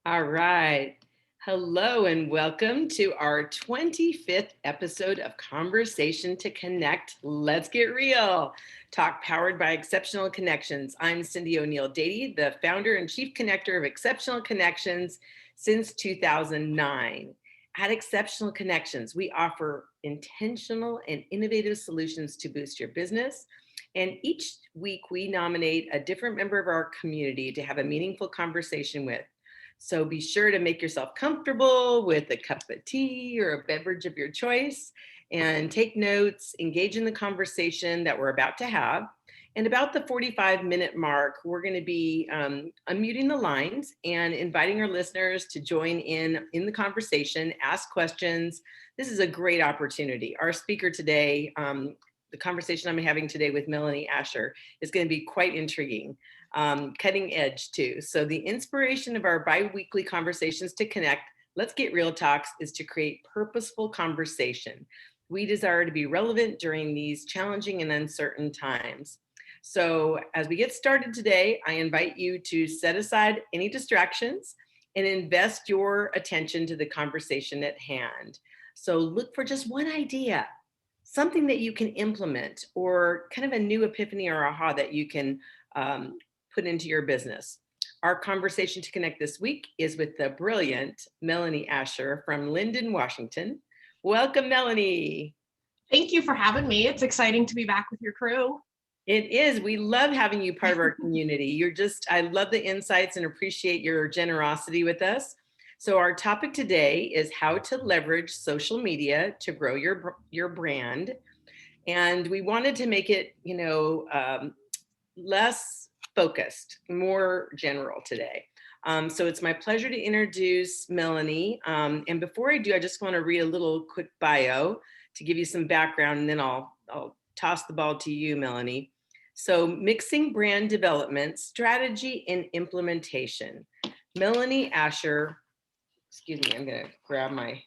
All right. Hello and welcome to our 25th episode of Conversation to Connect. Let's get real. Talk powered by Exceptional Connections. I'm CyndiONeill-Dady, the founder and chief connector of Exceptional Connections since 2009. At Exceptional Connections, we offer intentional and innovative solutions to boost your business. And each week we nominate a different member of our community to have a meaningful conversation with. So be sure to make yourself comfortable with a cup of tea or a beverage of your choice and take notes, engage in the conversation that we're about to have. And about the 45-minute mark, we're going to be unmuting the lines and inviting our listeners to join in the conversation, ask questions. This is a great opportunity. Our speaker today, the conversation I'm having today with Melanie Asher, is going to be quite intriguing. Cutting edge too. So the inspiration of our bi-weekly conversations to connect, Let's Get Real Talks, is to create purposeful conversation. We desire to be relevant during these challenging and uncertain times. So as we get started today, I invite you to set aside any distractions and invest your attention to the conversation at hand. So look for just one idea, something that you can implement, or kind of a new epiphany or aha that you can put into your business. Our conversation to connect this week is with the brilliant Melanie Asher from Linden, Washington. Welcome, Melanie. Thank you for having me. It's exciting to be back with your crew. It is. We love having you part of our community. I love the insights and appreciate your generosity with us. So our topic today is how to leverage social media to grow your brand. And we wanted to make it, less focused, more general today. So it's my pleasure to introduce Melanie. And before I do, I just want to read a little quick bio to give you some background, and then I'll toss the ball to you, Melanie. So mixing brand development, strategy, and implementation. Melanie Asher, I'm going to grab my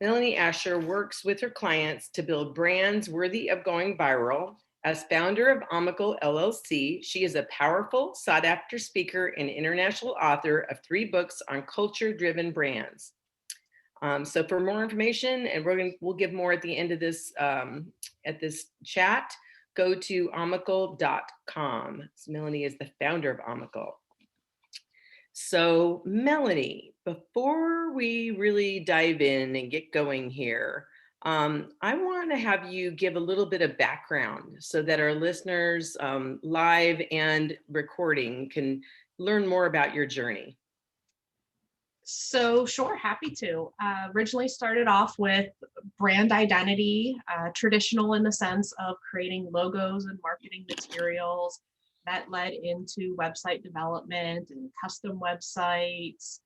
Melanie Asher works with her clients to build brands worthy of going viral. As founder of Omical LLC, she is a powerful, sought-after speaker and international author of 3 books on culture-driven brands. So for more information, and we'll give more at the end of this chat, go to omical.com. So Melanie is the founder of Omical. So Melanie, before we really dive in and get going here, I want to have you give a little bit of background so that our listeners, live and recording, can learn more about your journey. So sure, happy to. Originally started off with brand identity, traditional in the sense of creating logos and marketing materials. That led into website development and custom websites.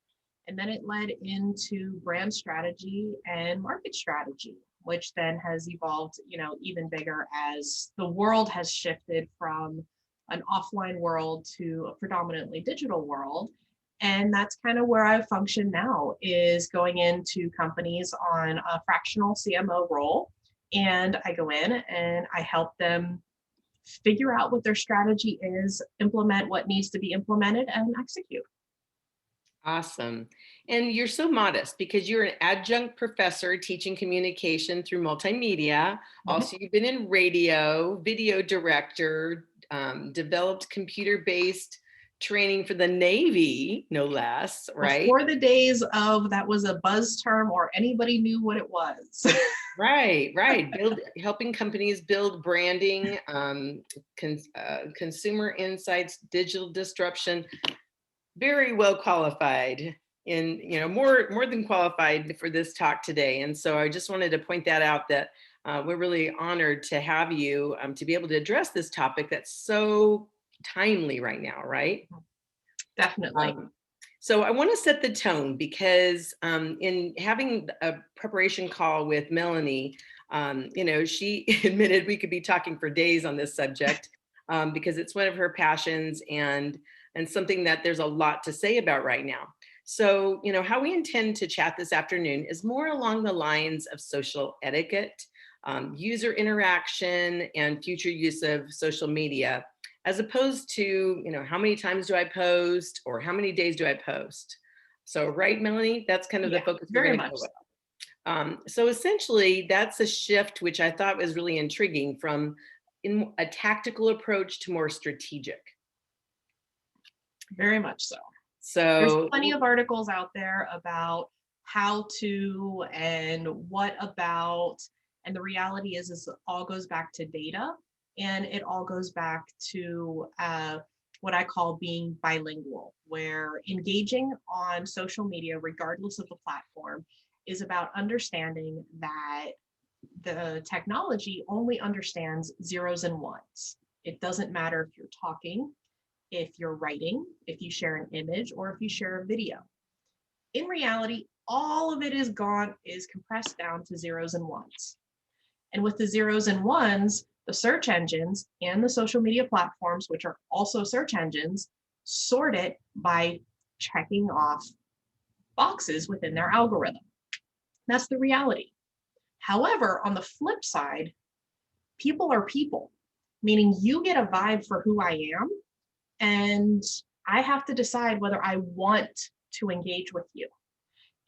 And then it led into brand strategy and market strategy, which then has evolved, even bigger as the world has shifted from an offline world to a predominantly digital world. And that's kind of where I function now, is going into companies on a fractional CMO role. And I go in and I help them figure out what their strategy is, implement what needs to be implemented, and execute. Awesome. And you're so modest because you're an adjunct professor teaching communication through multimedia. Also, you've been in radio, video director, developed computer-based training for the Navy, no less, right? Before the days of that was a buzz term or anybody knew what it was. Right. Helping companies build branding, consumer insights, digital disruption. Very well qualified, and more than qualified for this talk today. And so I just wanted to point that out, that we're really honored to have you to be able to address this topic that's so timely right now, right? Definitely. So I want to set the tone because in having a preparation call with Melanie, she admitted we could be talking for days on this subject because it's one of her passions and something that there's a lot to say about right now. So, how we intend to chat this afternoon is more along the lines of social etiquette, user interaction, and future use of social media as opposed to, how many times do I post or how many days do I post? So, right, Melanie, that's kind of the Yeah, focus we're very going to much go so. with. So essentially, that's a shift which I thought was really intriguing from in a tactical approach to more strategic. Very much so. There's So, plenty of articles out there about how to and what about, and the reality is it all goes back to data, and it all goes back to what I call being bilingual, where engaging on social media, regardless of the platform, is about understanding that the technology only understands zeros and ones. It doesn't matter if you're talking, if you're writing, if you share an image, or if you share a video. In reality, all of it is compressed down to zeros and ones. And with the zeros and ones, the search engines and the social media platforms, which are also search engines, sort it by checking off boxes within their algorithm. That's the reality. However, on the flip side, people are people, meaning you get a vibe for who I am, and I have to decide whether I want to engage with you.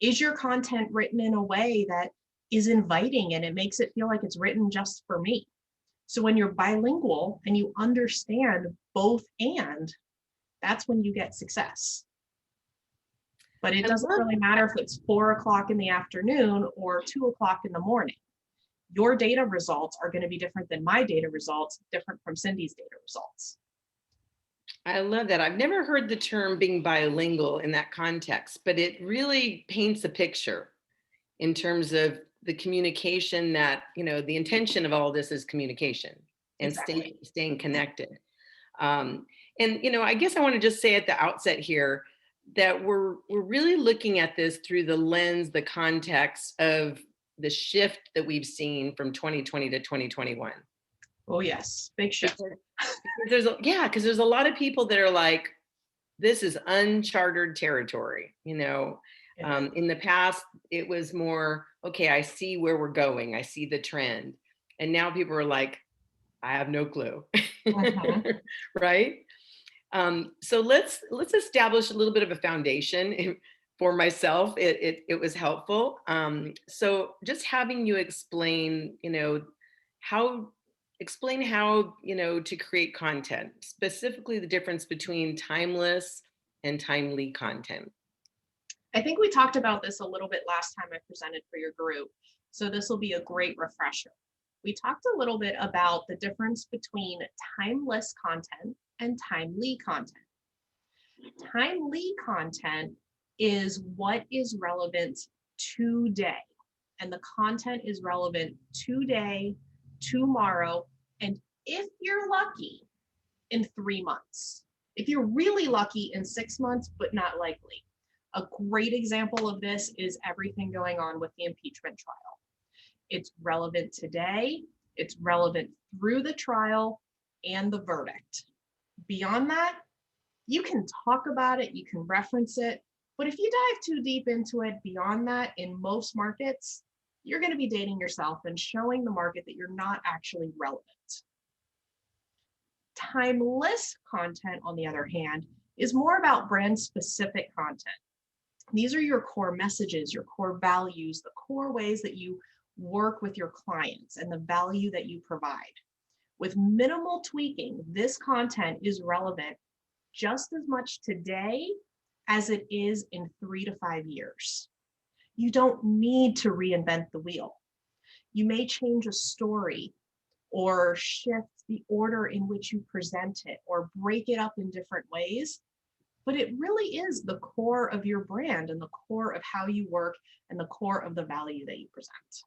Is your content written in a way that is inviting and it makes it feel like it's written just for me? So when you're bilingual and you understand both, and that's when you get success. But it I doesn't love really matter if it's 4 o'clock in the afternoon or 2 o'clock in the morning. Your data results are going to be different than my data results, different from Cindy's data results. I love that. I've never heard the term being bilingual in that context, but it really paints a picture in terms of the communication that, the intention of all this is communication and Exactly. staying connected. Um, and I guess I want to just say at the outset here that we're really looking at this through the lens, the context of the shift that we've seen from 2020 to 2021. Oh yes, big shift. Because there's a lot of people that are like, this is uncharted territory. In the past, it was more, okay, I see where we're going. I see the trend. And now people are like, I have no clue. Mhm. Right? So let's establish a little bit of a foundation for myself. It was helpful. So just having you explain, how to create content, specifically the difference between timeless and timely content. I think we talked about this a little bit last time I presented for your group, so this will be a great refresher. We talked a little bit about the difference between timeless content and timely content. Timely content is what is relevant today, and the content is relevant today, tomorrow, and if you're lucky, in 3 months. If you're really lucky, in 6 months, but not likely. A great example of this is everything going on with the impeachment trial. It's relevant today, it's relevant through the trial and the verdict. Beyond that, you can talk about it, you can reference it, but if you dive too deep into it beyond that, in most markets, you're going to be dating yourself and showing the market that you're not actually relevant. Timeless content, on the other hand, is more about brand specific content. These are your core messages, your core values, the core ways that you work with your clients and the value that you provide. With minimal tweaking, this content is relevant just as much today as it is in 3 to 5 years. You don't need to reinvent the wheel. You may change a story or shift the order in which you present it or break it up in different ways, but it really is the core of your brand and the core of how you work and the core of the value that you present.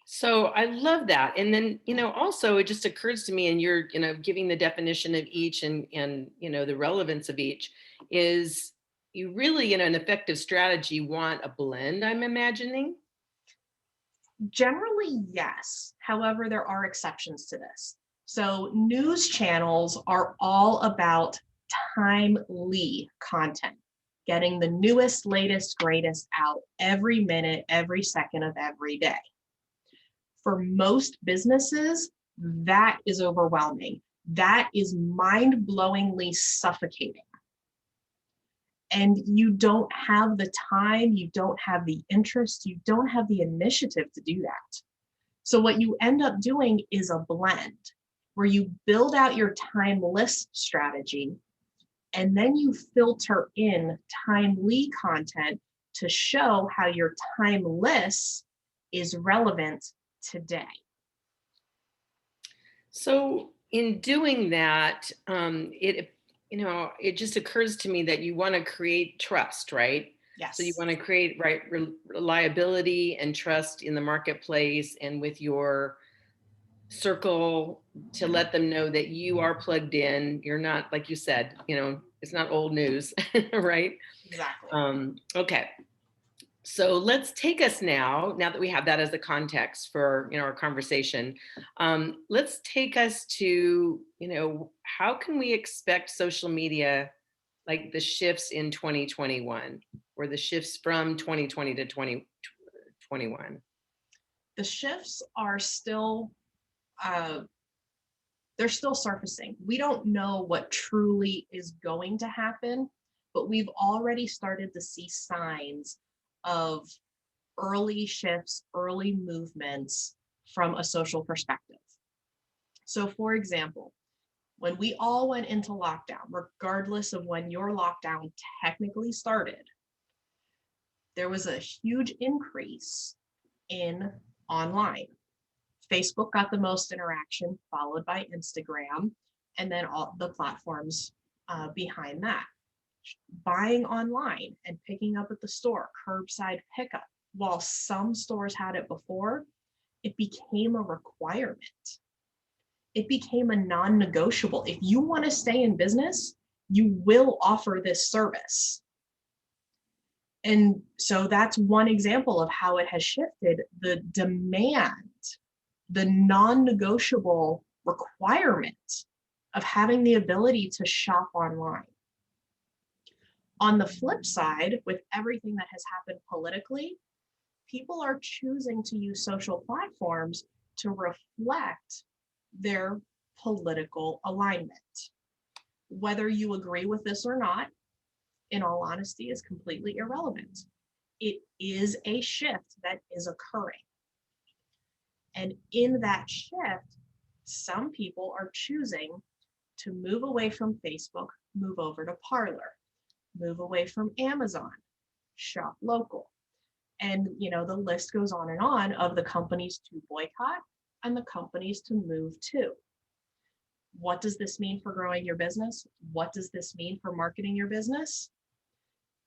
So I love that. And then, also it just occurs to me, and you're, giving the definition of each and, the relevance of each is you really, an effective strategy want a blend, I'm imagining. Generally, yes. However, there are exceptions to this. So news channels are all about timely content, getting the newest, latest, greatest out every minute, every second of every day. For most businesses, That is overwhelming. That is mind-blowingly suffocating. And you don't have the time, you don't have the interest, you don't have the initiative to do that. So what you end up doing is a blend where you build out your timeless strategy and then you filter in timely content to show how your timeless is relevant today. So in doing that, it just occurs to me that you want to create trust, right? So you Yes. want to create reliability and trust in the marketplace and with your circle to let them know that you are plugged in. You're not, like you said, it's not old news, right? Exactly. Okay. So let's take us now that we have that as the context for our conversation. Let's take us to how can we expect social media, like the shifts in 2021 or the shifts from 2020 to 2021? The shifts are still they're still surfacing. We don't know what truly is going to happen, but we've already started to see signs of early shifts, early movements from a social perspective. So, for example, when we all went into lockdown, regardless of when your lockdown technically started, there was a huge increase in online. Facebook got the most interaction, followed by Instagram, and then all the platforms behind that. Buying online and picking up at the store, curbside pickup. While some stores had it before, it became a requirement. It became a non negotiable. If you want to stay in business, you will offer this service. And so that's one example of how it has shifted the demand, the non-negotiable requirement of having the ability to shop online. On the flip side, with everything that has happened politically, people are choosing to use social platforms to reflect their political alignment. Whether you agree with this or not, in all honesty, is completely irrelevant. It is a shift that is occurring. And in that shift, some people are choosing to move away from Facebook, move over to Parler, move away from Amazon, shop local. And the list goes on of the companies to boycott and the companies to move to. What does this mean for growing your business? What does this mean for marketing your business?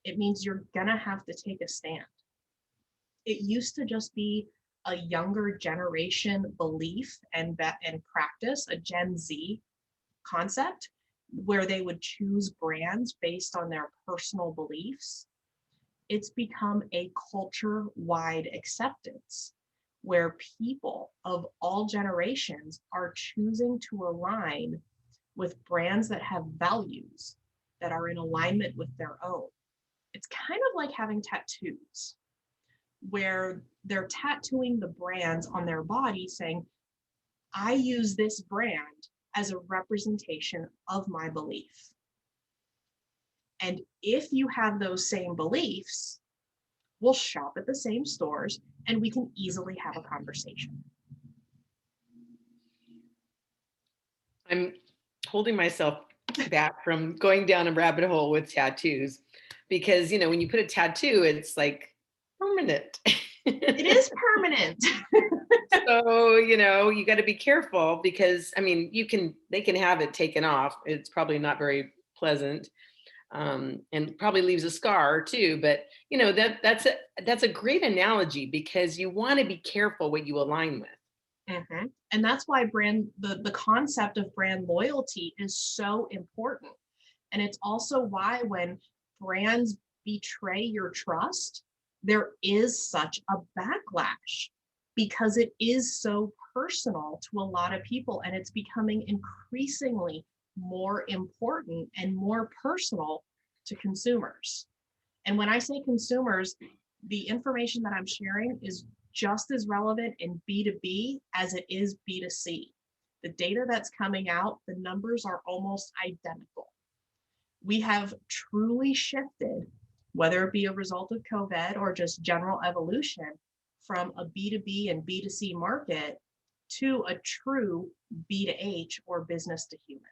It means you're gonna have to take a stand. It used to just be a younger generation belief and practice, a Gen Z concept, where they would choose brands based on their personal beliefs. It's become a culture-wide acceptance where people of all generations are choosing to align with brands that have values that are in alignment with their own. It's kind of like having tattoos, where they're tattooing the brands on their body saying, I use this brand as a representation of my belief. And if you have those same beliefs, we'll shop at the same stores and we can easily have a conversation. I'm holding myself back from going down a rabbit hole with tattoos because, when you put a tattoo, it's like permanent. It is permanent. So, you got to be careful because, they can have it taken off. It's probably not very pleasant. And probably leaves a scar too. But that's a great analogy because you want to be careful what you align with. Mm-hmm. And that's why the concept of brand loyalty is so important. And it's also why when brands betray your trust, there is such a backlash because it is so personal to a lot of people and it's becoming increasingly more important and more personal to consumers. And when I say consumers, the information that I'm sharing is just as relevant in B2B as it is B2C. The data that's coming out, the numbers are almost identical. We have truly shifted, whether it be a result of COVID or just general evolution, from a B2B and B2C market to a true B2H, or business to human,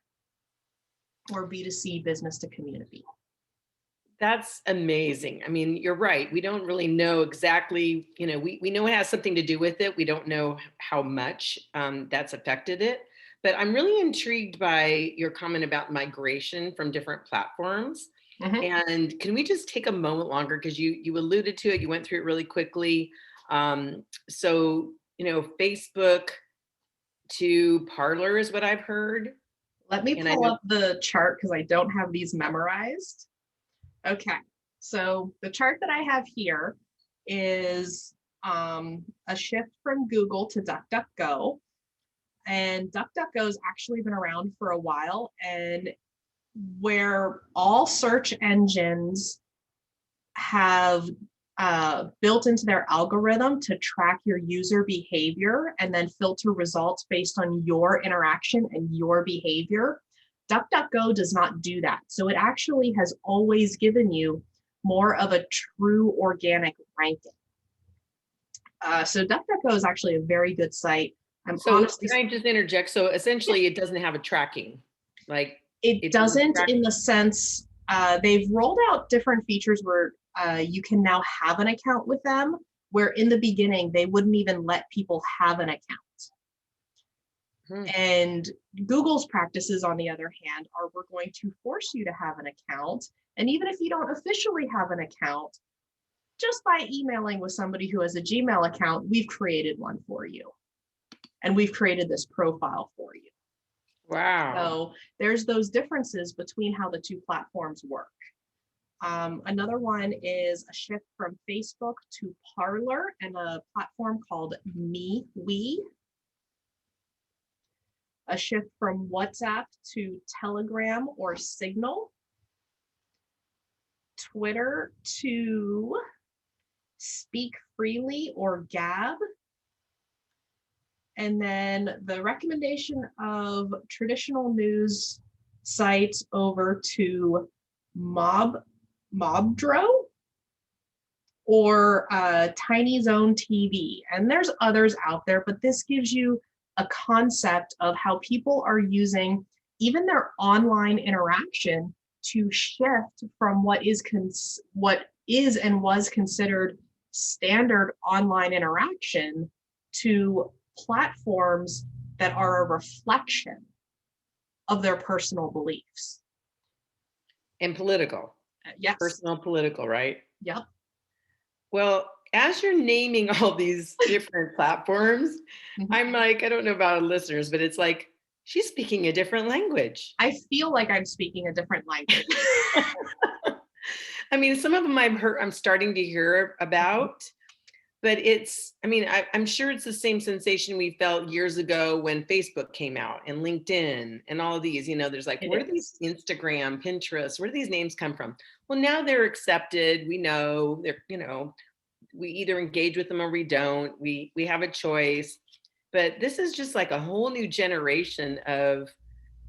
or B2C, business to community. That's amazing. I mean, you're right. We don't really know exactly, we know it has something to do with it. We don't know how much that's affected it. But I'm really intrigued by your comment about migration from different platforms. And can we just take a moment longer? Because you alluded to it, you went through it really quickly. So, Facebook to Parler is what I've heard. Let me pull up the chart because I don't have these memorized. Okay, so the chart that I have here is a shift from Google to DuckDuckGo. And DuckDuckGo has actually been around for a while, and where all search engines have built into their algorithm to track your user behavior and then filter results based on your interaction and your behavior. DuckDuckGo does not do that. So it actually has always given you more of a true organic ranking. So DuckDuckGo is actually a very good site. Can I just interject? So essentially it doesn't have a tracking, like it doesn't in the sense, they've rolled out different features where you can now have an account with them, where in the beginning, they wouldn't even let people have an account. And Google's practices, on the other hand, are we're going to force you to have an account. And even if you don't officially have an account, just by emailing with somebody who has a Gmail account, we've created one for you. And we've created this profile for you. Wow. So there's those differences between how the two platforms work. Another one is a shift from Facebook to Parler and a platform called MeWe. A shift from WhatsApp to Telegram or Signal. Twitter to Speak Freely or Gab. And then the recommendation of traditional news sites over to Mobdro or Tiny Zone TV. And there's others out there, but this gives you a concept of how people are using even their online interaction to shift from what is and was considered standard online interaction to platforms that are a reflection of their personal beliefs. And political. Yes. Personal political, right? Yep. Well, as you're naming all these different platforms, I'm like, I don't know about listeners, but it's like, she's speaking a different language. I feel like I'm speaking a different language. I mean, some of them I'm starting to hear about, but I'm sure it's the same sensation we felt years ago when Facebook came out and LinkedIn and all of these, there's like, where do these Instagram, Pinterest, where do these names come from? Well, now they're accepted. We know they're, we either engage with them or we don't. We have a choice, but this is just like a whole new generation of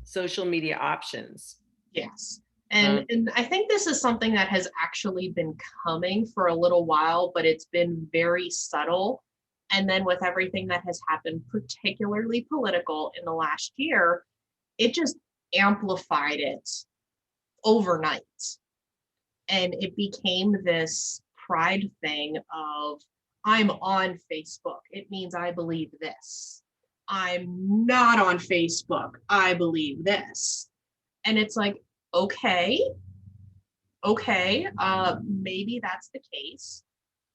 social media options. Yes. And I think this is something that has actually been coming for a little while, but it's been very subtle. And then with everything that has happened, particularly political in the last year, it just amplified it overnight. And it became this pride thing of, I'm on Facebook, it means I believe this. I'm not on Facebook, I believe this. And it's like, okay, maybe that's the case.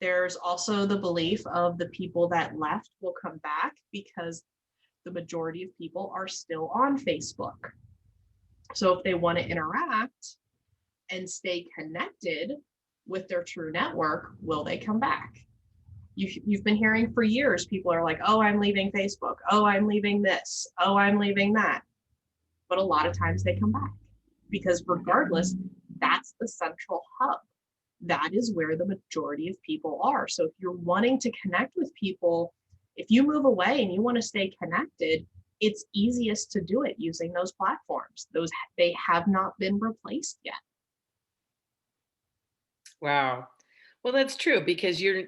There's also the belief of the people that left will come back because the majority of people are still on Facebook. So if they want to interact and stay connected with their true network, will they come back? You've been hearing for years, people are like, oh, I'm leaving Facebook. Oh, I'm leaving this. Oh, I'm leaving that. But a lot of times they come back because regardless, that's the central hub. That is where the majority of people are. So if you're wanting to connect with people, if you move away and you want to stay connected, it's easiest to do it using those platforms. They have not been replaced yet. Wow. Well, that's true because you're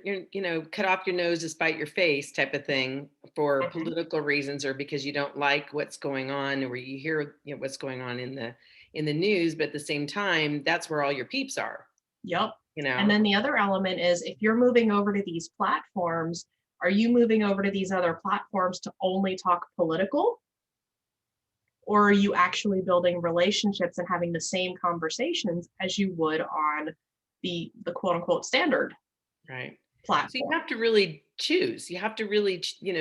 cut off your nose to spite your face type of thing for Mhm. political reasons or because you don't like what's going on or you hear what's going on in the news, but at the same time, that's where all your peeps are, Yep. you And know? then the other element is if you're moving over to these platforms, are you moving over to these other platforms to only talk political? Or are you actually building relationships and having the same conversations as you would on the quote unquote standard Right. So you platform? have to really choose. You have to really,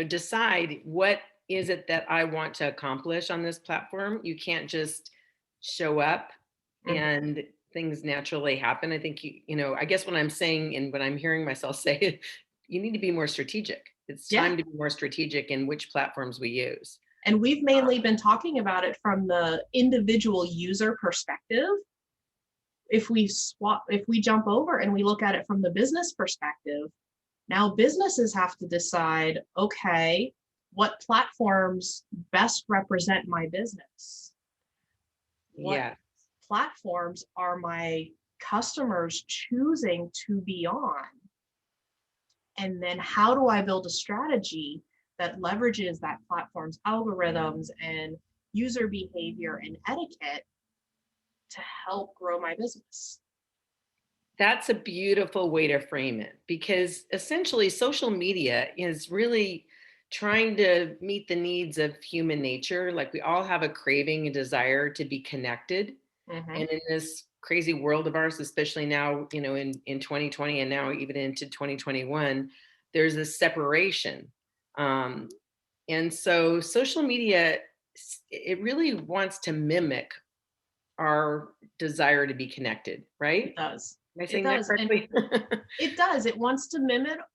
decide what is it that I want to accomplish on this platform. You can't just show up Mhm. and things naturally happen. I think I guess what I'm saying and what I'm hearing myself say, you need to be more strategic. It's Yeah. time to be more strategic in which platforms we use. And we've mainly been talking about it from the individual user perspective. If we jump over and we look at it from the business perspective, now businesses have to decide, okay, what platforms best represent my business? What Yeah. platforms are my customers choosing to be on? And then how do I build a strategy that leverages that platform's algorithms and user behavior and etiquette to help grow my business? That's a beautiful way to frame it because essentially social media is really trying to meet the needs of human nature. Like we all have a craving and desire to be connected. Hmm. And in this crazy world of ours, especially now, in 2020 and now even into 2021, there's this separation. Um, and so social media, it really wants to mimic our desire to be connected, It right? does. Am I It saying that does. And correctly? it does. It wants to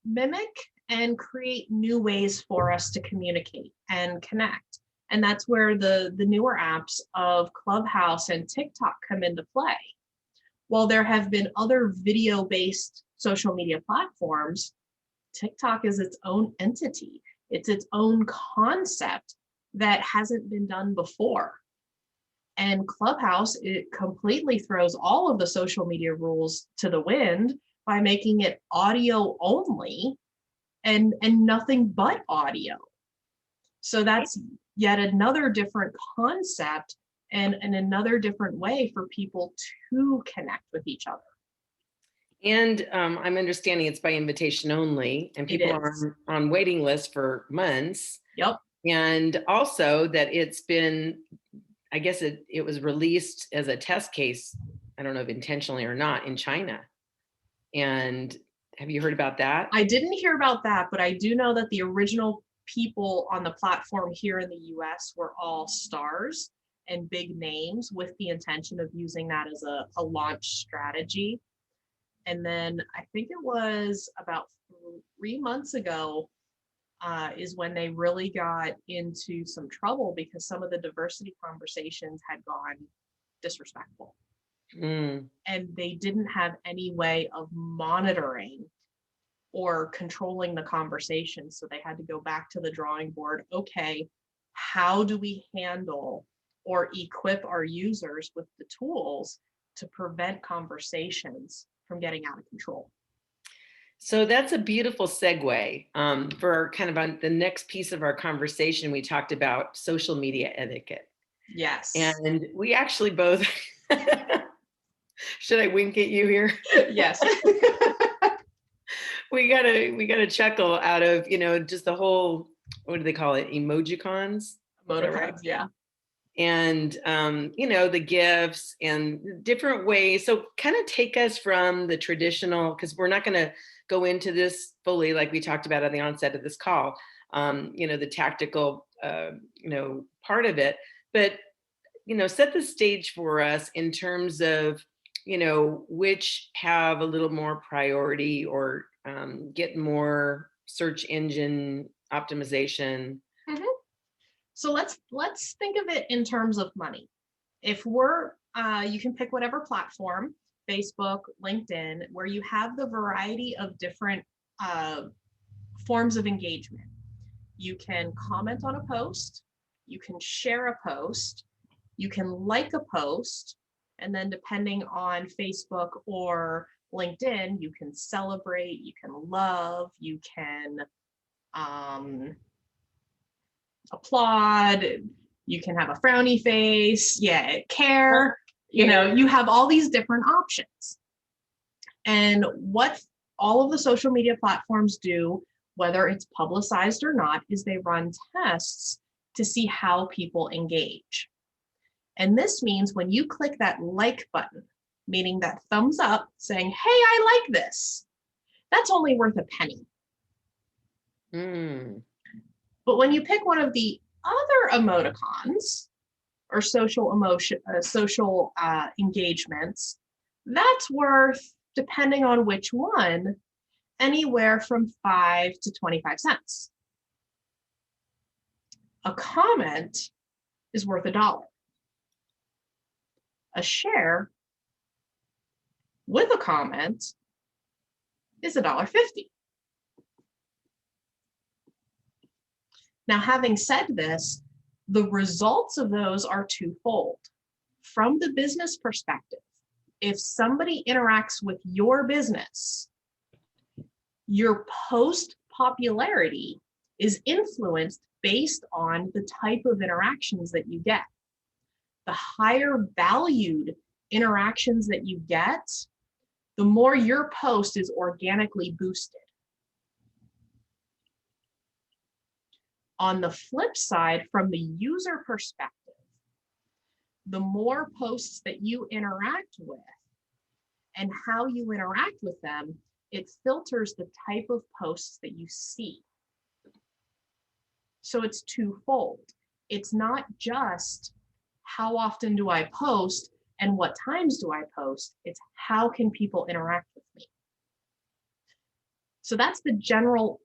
mimic and create new ways for us to communicate and connect. And that's where the newer apps of Clubhouse and TikTok come into play. While there have been other video-based social media platforms, TikTok is its own entity. It's its own concept that hasn't been done before. And Clubhouse, it completely throws all of the social media rules to the wind by making it audio only and nothing but audio. So that's yet another different concept and another different way for people to connect with each other. And I'm understanding it's by invitation only, and It people are is. on waiting lists for months. Yep. And also that it's been, I guess it was released as a test case, I don't know if intentionally or not, in China. And have you heard about that? I didn't hear about that, but I do know that the original people on the platform here in the US were all stars and big names with the intention of using that as a launch strategy. And then I think it was about 3 months ago is when they really got into some trouble because some of the diversity conversations had gone disrespectful. Mm. And they didn't have any way of monitoring or controlling the conversation. So they had to go back to the drawing board. Okay, how do we handle or equip our users with the tools to prevent conversations from getting out of control? So that's a beautiful segue for our kind of on the next piece of our conversation. We talked about social media etiquette. Yes. And we actually both, should I wink at you here? Yes. We got a chuckle out of, just the whole, what do they call it? Emojicons. Is that right? Emoticons, yeah. And, the gifts and different ways. So kind of take us from the traditional, because we're not going to go into this fully like we talked about at the onset of this call, the tactical, part of it. But set the stage for us in terms of, which have a little more priority or get more search engine optimization. Mhm. So let's think of it in terms of money. If we're you can pick whatever platform, Facebook, LinkedIn, where you have the variety of different uh, forms of engagement. You can comment on a post, you can share a post, you can like a post, and then depending on Facebook or LinkedIn, you can celebrate, you can love, you can applaud, you can have a frowny face, care, you have all these different options. And what all of the social media platforms do, whether it's publicized or not, is they run tests to see how people engage. And this means when you click that like button, meaning that thumbs up saying, hey, I like this, that's only worth a penny. But when you pick one of the other emoticons or social engagements, that's worth, depending on which one, anywhere from 5 to 25 cents. A comment is worth $1. A share with a comment is $1.50. Now, having said this, the results of those are twofold. From the business perspective, if somebody interacts with your business, your post popularity is influenced based on the type of interactions that you get. The higher valued interactions that you get, the more your post is organically boosted. On the flip side, from the user perspective, the more posts that you interact with and how you interact with them, it filters the type of posts that you see. So it's twofold. It's not just how often do I post and what times do I post, it's how can people interact with me. So that's the general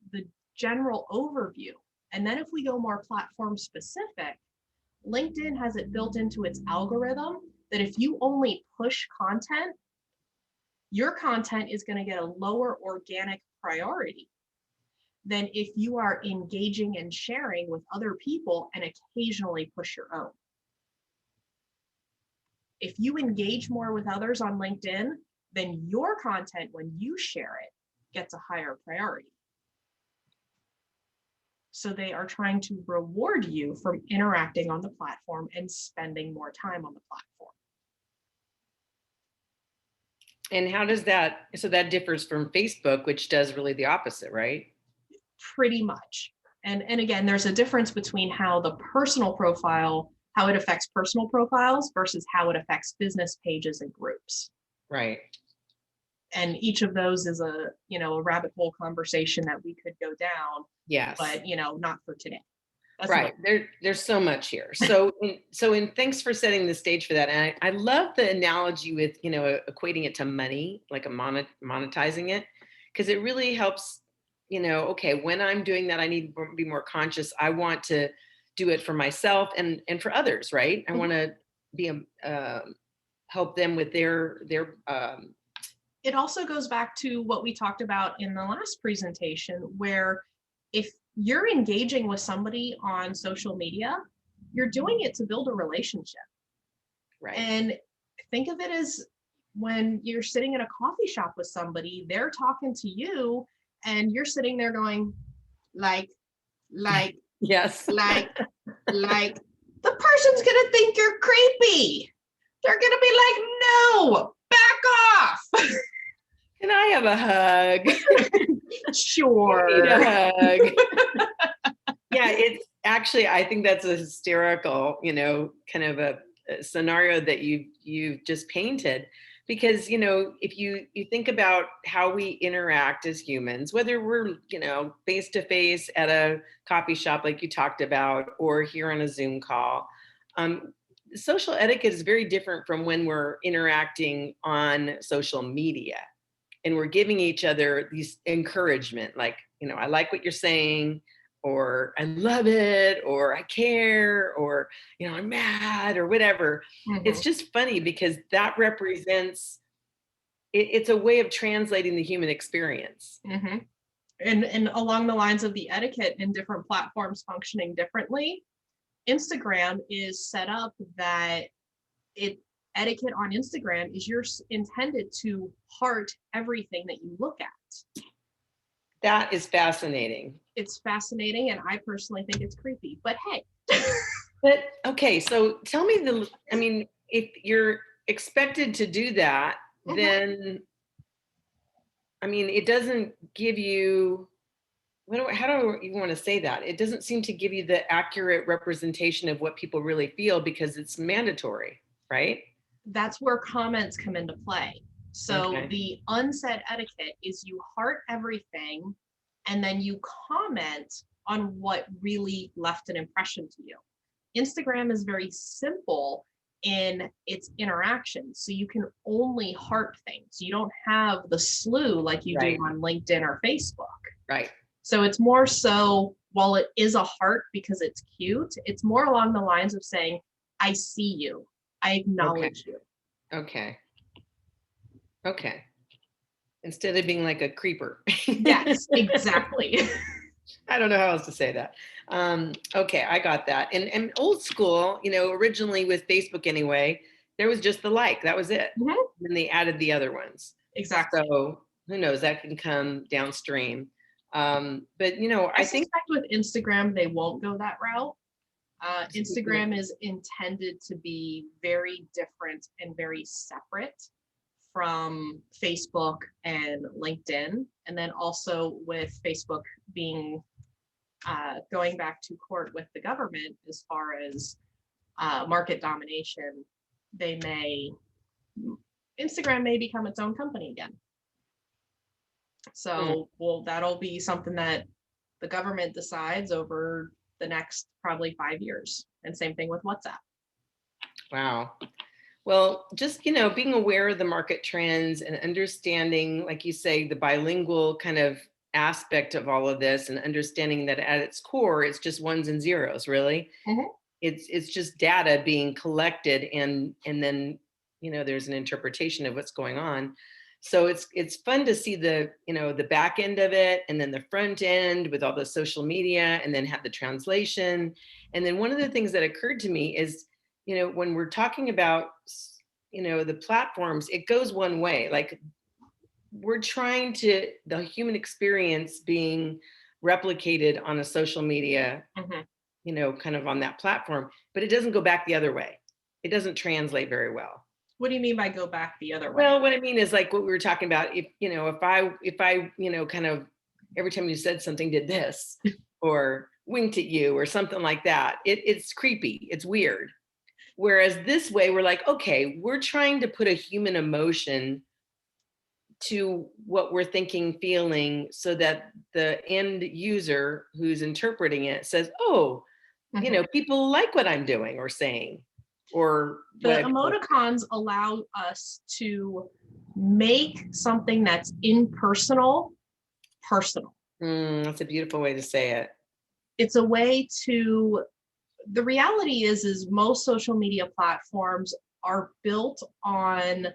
overview. And then if we go more platform specific, LinkedIn has it built into its algorithm that if you only push content, your content is going to get a lower organic priority than if you are engaging and sharing with other people and occasionally push your own. If you engage more with others on LinkedIn, then your content, when you share it, gets a higher priority. So they are trying to reward you from interacting on the platform and spending more time on the platform. And how does that, so that differs from Facebook, which does really the opposite, right? Pretty much. And again, there's a difference between how the personal profile, how it affects personal profiles versus how it affects business pages and groups. Right. And each of those is a rabbit hole conversation that we could go down. Yes. But not for today. That's right. There's so much here. So thanks for setting the stage for that. And I love the analogy with, equating it to money, like monetizing it, because it really helps, okay, when I'm doing that, I need to be more conscious. I want to do it for myself and for others, right? I want to be help them with their it also goes back to what we talked about in the last presentation, where if you're engaging with somebody on social media, you're doing it to build a relationship. Right. And think of it as when you're sitting in a coffee shop with somebody, they're talking to you and you're sitting there going like, yes, like, the person's going to think you're creepy. They're going to be like, no, back off. Can I have a hug? Sure. I need a hug. Yeah, it's actually, I think that's a hysterical, kind of a scenario that you've just painted, because, if you think about how we interact as humans, whether we're, face to face at a coffee shop, like you talked about, or here on a Zoom call, social etiquette is very different from when we're interacting on social media. And we're giving each other these encouragement, like, I like what you're saying, or I love it, or I care, or, I'm mad, or whatever. Mm-hmm. It's just funny because that represents, it's a way of translating the human experience. Mm-hmm. And along the lines of the etiquette and different platforms functioning differently, Instagram is set up that etiquette on Instagram is you're intended to heart everything that you look at. That is fascinating. It's fascinating, and I personally think it's creepy, but hey. But okay, so tell me I mean, if you're expected to do that, then, I mean, it doesn't give you, how do you want to say that? It doesn't seem to give you the accurate representation of what people really feel because it's mandatory, right? That's where comments come into play. So Okay. the unsaid etiquette is you heart everything and then you comment on what really left an impression to you. Instagram is very simple in its interactions. So you can only heart things. You don't have the slew like you do on LinkedIn or Facebook. Right. So it's more so, while it is a heart because it's cute, it's more along the lines of saying, I see you. I acknowledge you. Okay. Okay. Instead of being like a creeper. Yes, exactly. I don't know how else to say that. Okay, I got that. And old school, originally with Facebook anyway, there was just the like, that was it. Mhm. And they added the other ones. Exactly. So who knows, that can come downstream. But I suspect with Instagram, they won't go that route. Mm-hmm. Instagram is intended to be very different and very separate from Facebook and LinkedIn. And then also with Facebook being going back to court with the government as far as market domination, Instagram may become its own company again. So, well, that'll be something that the government decides over the next probably 5 years. And same thing with WhatsApp. Wow. Well, just, being aware of the market trends and understanding, like you say, the bilingual kind of aspect of all of this, and understanding that at its core, it's just ones and zeros, really. Mm-hmm. It's just data being collected, and then, there's an interpretation of what's going on. So it's fun to see the back end of it, and then the front end with all the social media, and then have the translation. And then one of the things that occurred to me is, when we're talking about, the platforms, it goes one way. Like, we're trying the human experience being replicated on a social media, kind of on that platform, but it doesn't go back the other way. It doesn't translate very well. What do you mean by go back the other way? Well, what I mean is like what we were talking about. If I, kind of every time you said something, did this or winked at you or something like that, it's creepy. It's weird. Whereas this way, we're like, okay, we're trying to put a human emotion to what we're thinking, feeling, so that the end user who's interpreting it says, oh, people like what I'm doing or saying, or the emoticons allow us to make something that's impersonal personal. That's a beautiful way to say it. It's a way to, the reality is most social media platforms are built on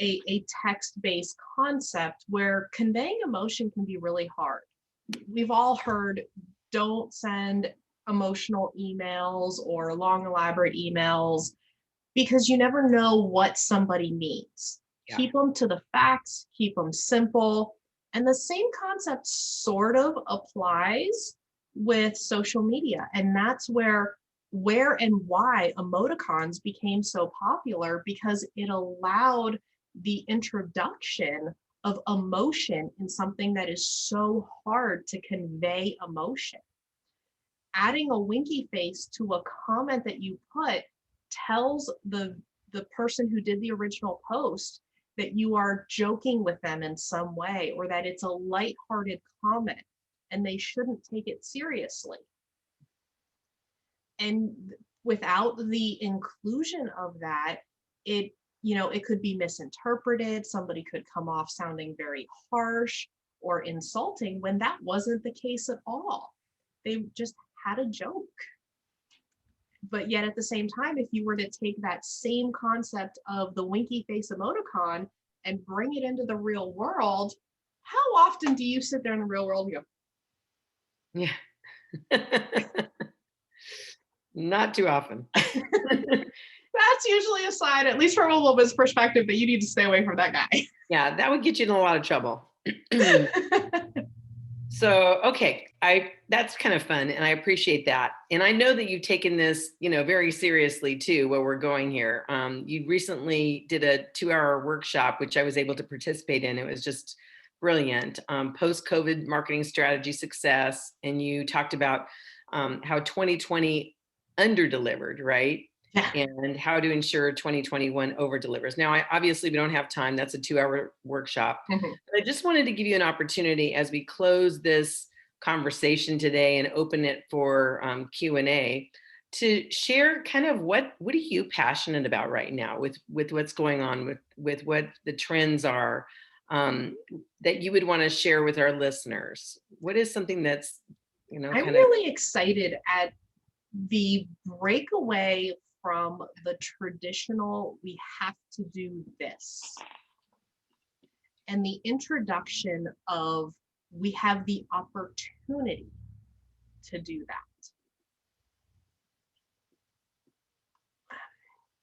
a text-based concept where conveying emotion can be really hard. We've all heard, don't send emotional emails or long elaborate emails because you never know what somebody means. Yeah. Keep them to the facts, keep them simple. And the same concept sort of applies with social media. And that's where and why emoticons became so popular, because it allowed the introduction of emotion in something that is so hard to convey emotion. Adding a winky face to a comment that you put tells the person who did the original post that you are joking with them in some way, or that it's a lighthearted comment and they shouldn't take it seriously. And without the inclusion of that, it could be misinterpreted. Somebody could come off sounding very harsh or insulting when that wasn't the case at all. They just had a joke. But yet at the same time, if you were to take that same concept of the winky face emoticon and bring it into the real world, how often do you sit there in the real world and go, yeah. Not too often. That's usually a sign, at least from a woman's perspective, that you need to stay away from that guy. Yeah, that would get you in a lot of trouble. So, okay, that's kind of fun, and I appreciate that. And I know that you've taken this, very seriously too, where we're going here. You recently did a 2-hour workshop, which I was able to participate in. It was just brilliant. Post-COVID marketing strategy success, and you talked about how 2020 under-delivered, right? Yeah. And how to ensure 2021 over delivers. Now, obviously we don't have time. That's a 2-hour workshop. Mhm. But I just wanted to give you an opportunity as we close this conversation today and open it for Q&A to share kind of what are you passionate about right now with what's going on with what the trends are, that you would want to share with our listeners. What is something that's, I'm kind of really excited at the breakaway from the traditional, we have to do this, and the introduction of we have the opportunity to do that.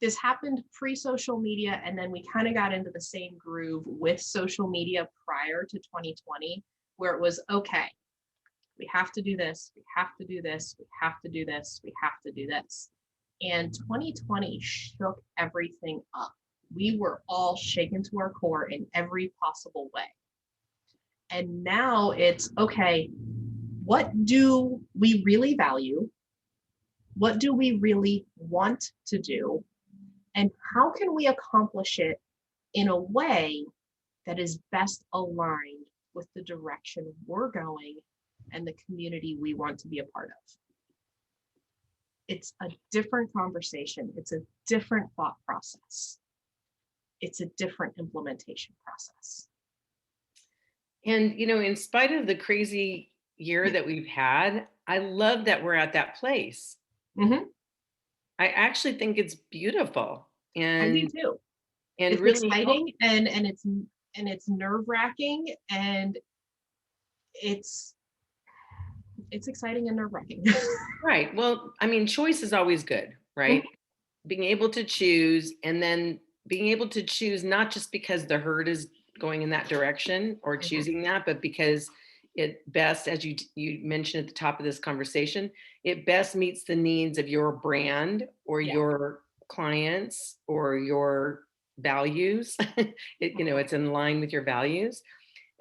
This happened pre-social media, and then we kind of got into the same groove with social media prior to 2020, where it was okay, we have to do this, we have to do this, we have to do this, we have to do this. And 2020 shook everything up. We were all shaken to our core in every possible way. And now it's okay, what do we really value? What do we really want to do? And how can we accomplish it in a way that is best aligned with the direction we're going and the community we want to be a part of? It's a different conversation. It's a different thought process. It's a different implementation process. And, in spite of the crazy year that we've had, I love that we're at that place. Mm-hmm. I actually think it's beautiful I do and too. and It's really exciting and it's nerve-wracking, and it's exciting and nerve-wracking. right. Well, I mean, choice is always good, right? Being able to choose, and then being able to choose not just because the herd is going in that direction or choosing that, but because it best, as you mentioned at the top of this conversation, it best meets the needs of your brand or Yeah. your clients or your values. It's in line with your values.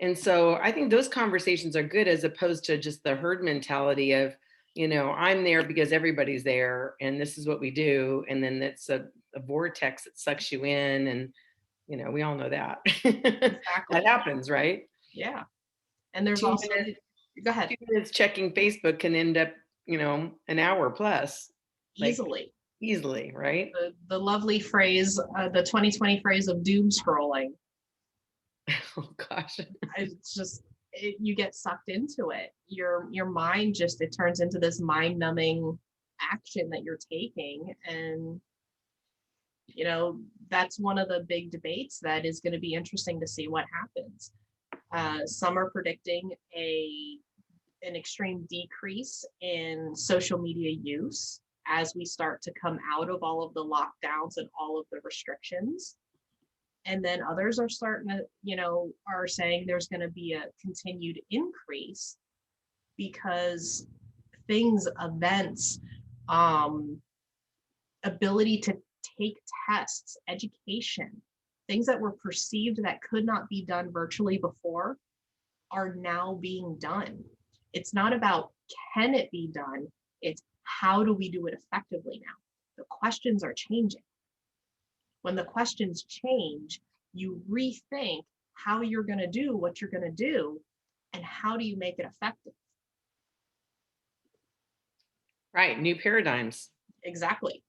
And so I think those conversations are good, as opposed to just the herd mentality of, I'm there because everybody's there and this is what we do. And then it's a vortex that sucks you in. And, we all know that. Exactly. That happens, right? Yeah. And there's 2 also, minutes, go ahead. 2 minutes checking Facebook can end up, an hour plus. Easily. Easily, right? The lovely phrase, the 2020 phrase of doom scrolling. Oh gosh. It's just, you get sucked into it. Your mind just, it turns into this mind-numbing action that you're taking. And that's one of the big debates that is going to be interesting to see what happens. Some are predicting an extreme decrease in social media use as we start to come out of all of the lockdowns and all of the restrictions. And then others are starting to, are saying there's going to be a continued increase because events, ability to take tests, education, things that were perceived that could not be done virtually before are now being done. It's not about can it be done, it's how do we do it effectively now? The questions are changing. When the questions change, you rethink how you're going to do what you're going to do and how do you make it effective. Right. New paradigms. Exactly.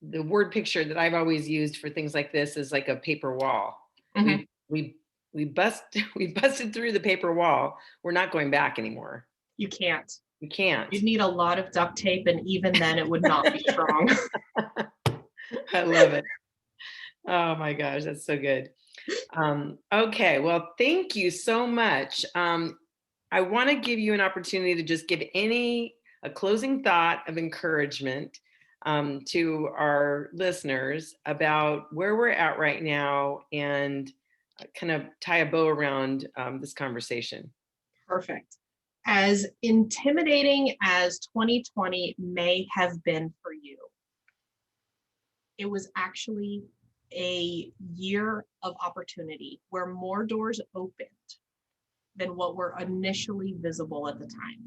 The word picture that I've always used for things like this is like a paper wall. Mm-hmm. We busted through the paper wall. We're not going back anymore. You can't. You can't. You'd need a lot of duct tape, and even then it would not be strong. I love it. Oh my gosh, that's so good. Okay, well, thank you so much. I want to give you an opportunity to just give a closing thought of encouragement to our listeners about where we're at right now and kind of tie a bow around this conversation. Perfect. As intimidating as 2020 may have been for you, it was actually a year of opportunity where more doors opened than what were initially visible at the time.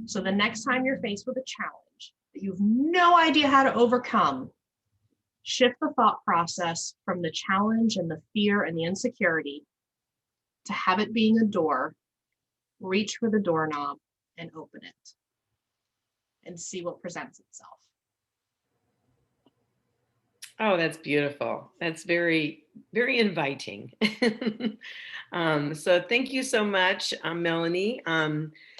So the next time you're faced with a challenge that you have no idea how to overcome, shift the thought process from the challenge and the fear and the insecurity to have it being a door. Reach for the doorknob and open it and see what presents itself. Oh, that's beautiful. That's very, very inviting. So thank you so much, Melanie.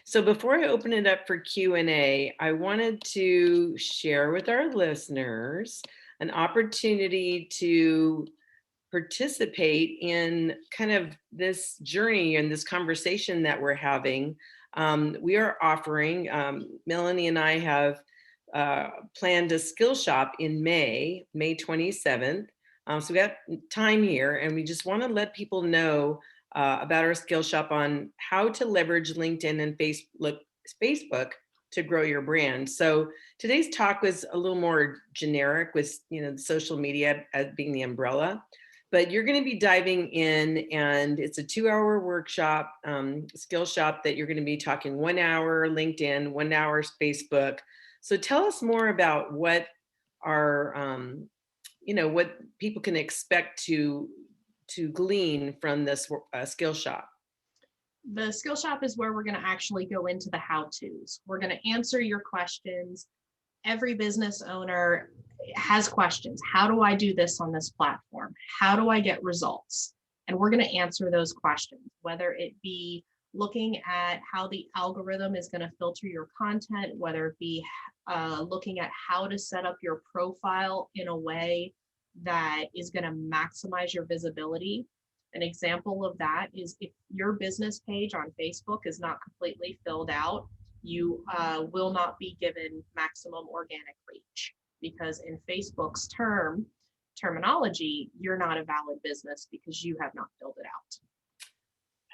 So before I open it up for Q&A, I wanted to share with our listeners an opportunity to participate in kind of this journey and this conversation that we're having. We are offering, Melanie and I have planned a skill shop in May 27th. So we got time here, and we just want to let people know about our skill shop on how to leverage LinkedIn and Facebook to grow your brand. So today's talk was a little more generic with social media as being the umbrella, but you're going to be diving in, and it's a 2-hour workshop, skill shop that you're going to be talking 1 hour LinkedIn, 1 hour Facebook. So tell us more about what our, what people can expect to glean from this skill shop. The skill shop is where we're going to actually go into the how-tos. We're going to answer your questions. Every business owner has questions. How do I do this on this platform? How do I get results? And we're going to answer those questions, whether it be looking at how the algorithm is going to filter your content, whether it be looking at how to set up your profile in a way that is going to maximize your visibility. An example of that is if your business page on Facebook is not completely filled out, you will not be given maximum organic reach, because in Facebook's terminology, you're not a valid business because you have not filled it out.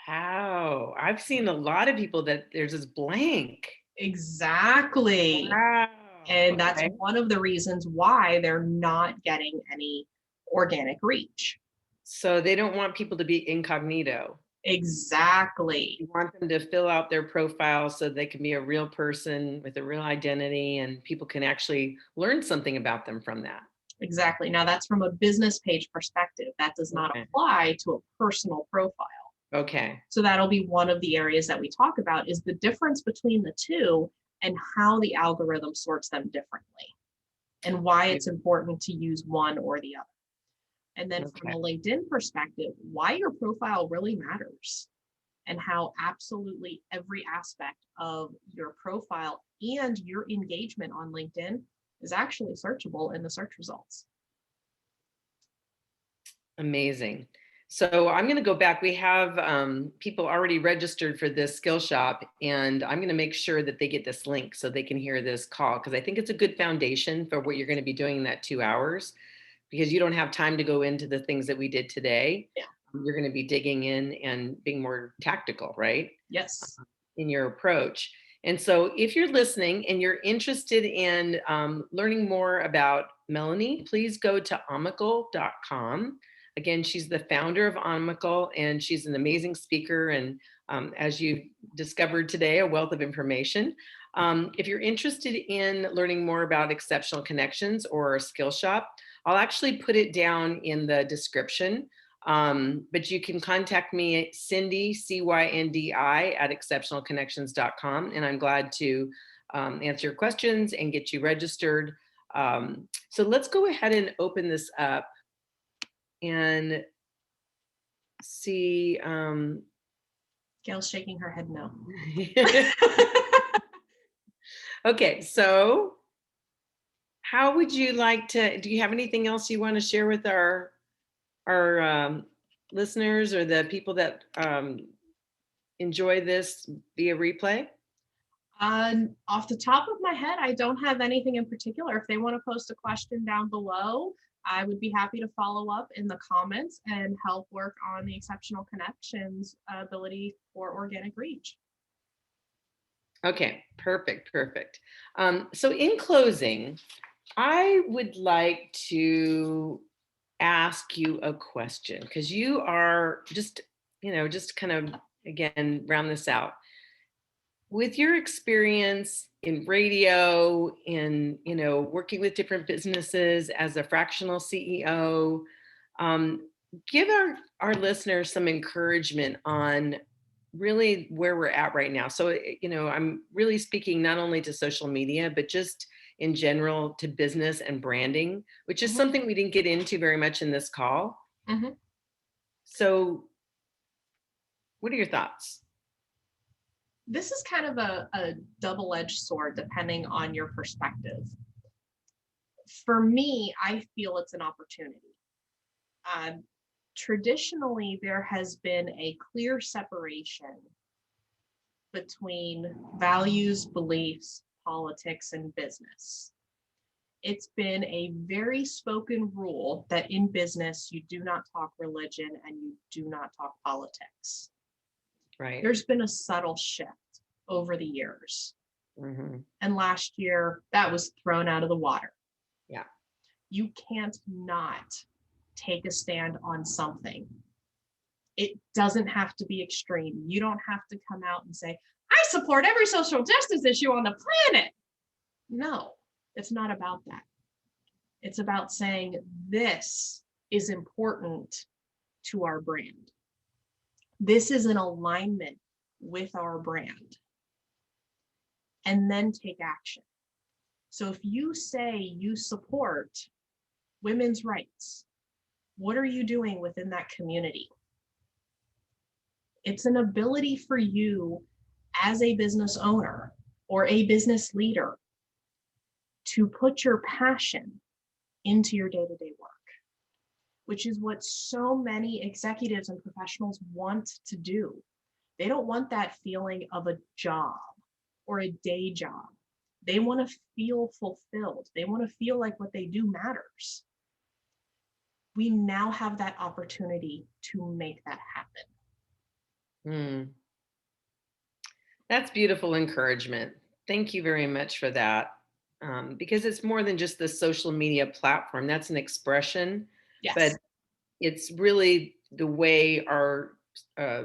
Wow, I've seen a lot of people that there's this blank. Exactly. Wow. And that's one of the reasons why they're not getting any organic reach. So they don't want people to be incognito. Exactly. You want them to fill out their profile so they can be a real person with a real identity, and people can actually learn something about them from that. Exactly. Now that's from a business page perspective. That does not apply to a personal profile. Okay. So that'll be one of the areas that we talk about, is the difference between the two and how the algorithm sorts them differently and why it's important to use one or the other. And then from a LinkedIn perspective, why your profile really matters and how absolutely every aspect of your profile and your engagement on LinkedIn is actually searchable in the search results. Amazing. So I'm going to go back. We have people already registered for this skill shop, and I'm going to make sure that they get this link so they can hear this call, because I think it's a good foundation for what you're going to be doing in that 2 hours, because you don't have time to go into the things that we did today. Yeah. You're going to be digging in and being more tactical, right? Yes. In your approach. And so if you're listening and you're interested in learning more about Melanie, please go to omical.com. Again, she's the founder of Omical, and she's an amazing speaker, and as you discovered today, a wealth of information. If you're interested in learning more about Exceptional Connections or Skill Shop, I'll actually put it down in the description. But you can contact me at Cyndi, CYNDI, at exceptionalconnections.com, and I'm glad to answer your questions and get you registered. So let's go ahead and open this up and see. Gail's shaking her head no. Okay, so how would you like to, do you have anything else you want to share with our listeners or the people that enjoy this via replay? Off the top of my head, I don't have anything in particular. If they want to post a question down below, I would be happy to follow up in the comments and help work on the exceptional connections ability for organic reach. Okay, perfect, perfect. So in closing, I would like to ask you a question because you are just, just kind of, again, round this out. With your experience in radio, in, working with different businesses as a fractional CEO, um, give our listeners some encouragement on really where we're at right now. So, I'm really speaking not only to social media, but just in general to business and branding, which is Mhm, something we didn't get into very much in this call. mhm. So, what are your thoughts? This is kind of a double-edged sword depending on your perspective. For me, I feel it's an opportunity. Um, Traditionally, there has been a clear separation between values, beliefs, politics, and business. It's been a very spoken rule that in business, you do not talk religion and you do not talk politics. Right. There's been a subtle shift over the years. Hmm. And last year, that was thrown out of the water. Yeah. You can't not take a stand on something. It doesn't have to be extreme. You don't have to come out and say, I support every social justice issue on the planet. No, it's not about that. It's about saying this is important to our brand. This is in alignment with our brand. And then take action. So if you say you support women's rights, what are you doing within that community? It's an ability for you as a business owner or a business leader to put your passion into your day-to-day work, which is what so many executives and professionals want to do. They don't want that feeling of a job or a day job. They want to feel fulfilled. They want to feel like what they do matters. We now have that opportunity to make that happen. Mm. That's beautiful encouragement. Thank you very much for that. Because it's more than just the social media platform. That's an expression, but Yes. it's really the way our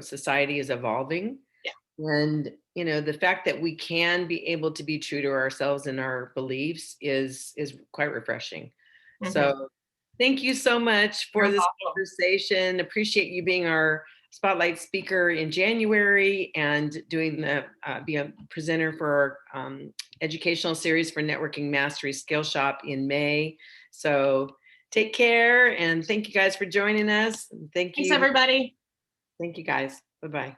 society is evolving. Yeah. And, the fact that we can be able to be true to ourselves and our beliefs is quite refreshing. Mhm. So thank you so much for You're this welcome. conversation. Appreciate you being our spotlight speaker in January and doing be a presenter for our educational series for Networking Mastery Skill Shop in May. So take care and thank you guys for joining us. Thanks, everybody. Thank you guys. Bye-bye.